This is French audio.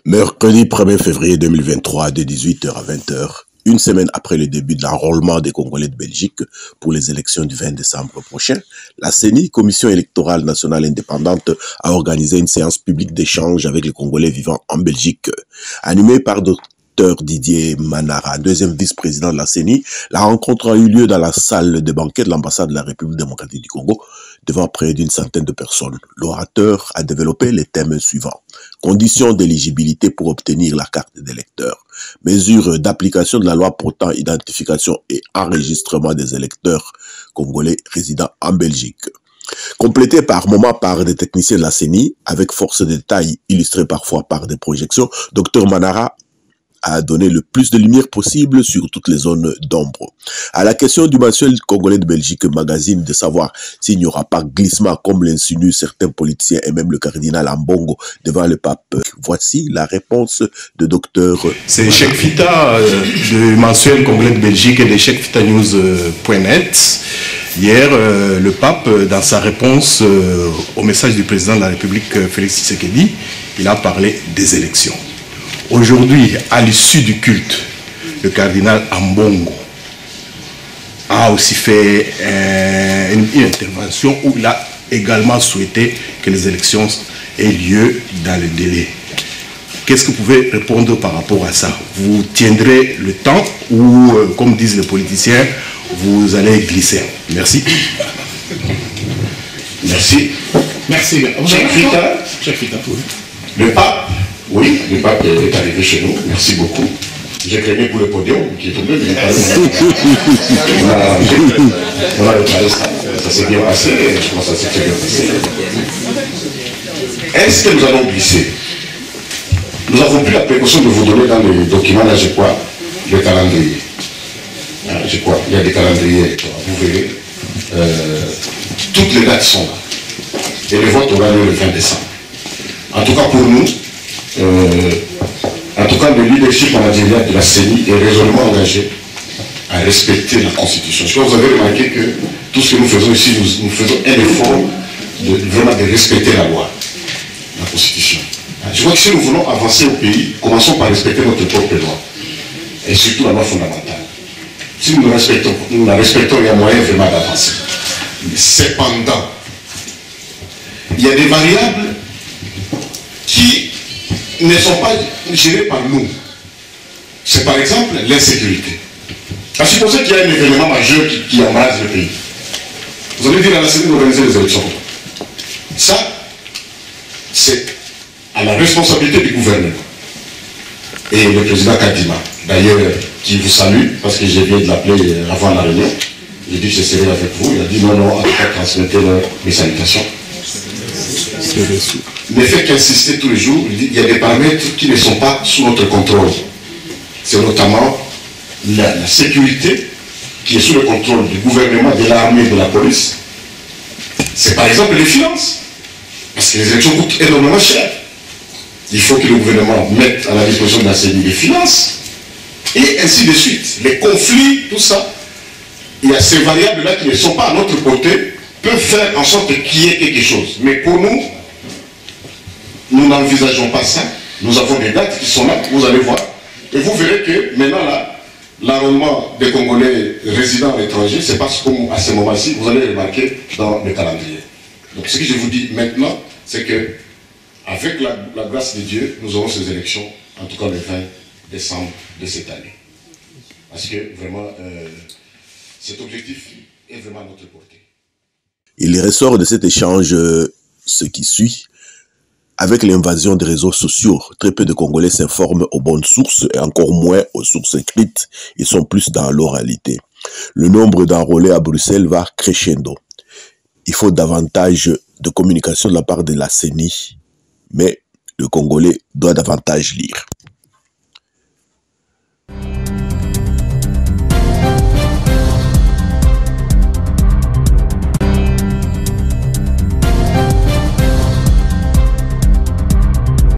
Mercredi 1er février 2023 de 18h à 20h, une semaine après le début de l'enrôlement des Congolais de Belgique pour les élections du 20 décembre prochain, la CENI, Commission électorale nationale indépendante, a organisé une séance publique d'échange avec les Congolais vivant en Belgique. Animée par Dr Didier Manara, deuxième vice-président de la CENI, la rencontre a eu lieu dans la salle de banquet de l'ambassade de la République démocratique du Congo, devant près d'une centaine de personnes. L'orateur a développé les thèmes suivants. Conditions d'éligibilité pour obtenir la carte d'électeur. Mesures d'application de la loi portant identification et enregistrement des électeurs congolais résidant en Belgique. Complété par moments par des techniciens de la CENI, avec force de détails illustrés parfois par des projections, Dr Manara a donné le plus de lumière possible sur toutes les zones d'ombre. À la question du mensuel congolais de Belgique magazine de savoir s'il n'y aura pas glissement comme l'insinuent certains politiciens et même le cardinal Ambongo devant le pape, voici la réponse de docteur. C'est Cheikh Fita du mensuel congolais de Belgique et de cheikhfitanews.net. Hier, le pape, dans sa réponse au message du président de la République, Félix Tshisekedi, il a parlé des élections. Aujourd'hui, à l'issue du culte, le cardinal Ambongo a aussi fait une intervention où il a également souhaité que les élections aient lieu dans le délai. Qu'est-ce que vous pouvez répondre par rapport à ça? Vous tiendrez le temps ou, comme disent les politiciens, vous allez glisser? Merci. Merci. Merci. Cheikh Fita. Le pape. Oui, le pape est arrivé chez nous, merci beaucoup. J'ai craigné pour le podium qui est tombé, mais on a réparé ça. Ça s'est bien passé, je pense que ça s'est très bien passé. Est-ce que nous allons glisser? Nous avons pris la précaution de vous donner dans les documents, là je crois, le calendrier. Je crois, il y a des calendriers, vous verrez. Toutes les dates sont là. Et le vote aura lieu le 20 décembre. En tout cas pour nous, en tout cas, le leadership managérial de la CENI est résolument engagé à respecter la Constitution. Je crois que vous avez remarqué que tout ce que nous faisons ici, nous faisons un effort vraiment de respecter la loi, la Constitution. Je crois que si nous voulons avancer au pays, commençons par respecter notre propre loi, et surtout la loi fondamentale. Si nous la respectons, il y a moyen vraiment d'avancer. Cependant, il y a des variables qui ne sont pas gérés par nous. C'est par exemple l'insécurité. À supposer qu'il y a un événement majeur qui embrase le pays. Vous allez dire à la CENI d'organiser les élections. Ça, c'est à la responsabilité du gouvernement. Et le président Kadima, d'ailleurs, qui vous salue, parce que je viens de l'appeler avant la réunion, j'ai dit que je serai avec vous, il a dit non, en tout cas, transmettez-leur mes salutations. Ne fait qu'insister tous les jours, il y a des paramètres qui ne sont pas sous notre contrôle. C'est notamment la sécurité qui est sous le contrôle du gouvernement, de l'armée, de la police. C'est par exemple les finances. Parce que les élections coûtent énormément cher. Il faut que le gouvernement mette à la disposition de la CENI des finances. Et ainsi de suite. Les conflits, tout ça. Il y a ces variables-là qui ne sont pas à notre portée, peuvent faire en sorte qu'il y ait quelque chose. Mais pour nous, nous n'envisageons pas ça. Nous avons des dates qui sont là, vous allez voir. Et vous verrez que maintenant, là, l'enrôlement des Congolais résidant à l'étranger, c'est parce qu'à ce moment-ci, vous allez remarquer dans le calendrier. Donc ce que je vous dis maintenant, c'est que avec la grâce de Dieu, nous aurons ces élections, en tout cas le 20 décembre de cette année. Parce que vraiment, cet objectif est vraiment à notre portée. Il ressort de cet échange ce qui suit. Avec l'invasion des réseaux sociaux, très peu de Congolais s'informent aux bonnes sources et encore moins aux sources écrites. Ils sont plus dans l'oralité. Le nombre d'enrôlés à Bruxelles va crescendo. Il faut davantage de communication de la part de la CENI, mais le Congolais doit davantage lire.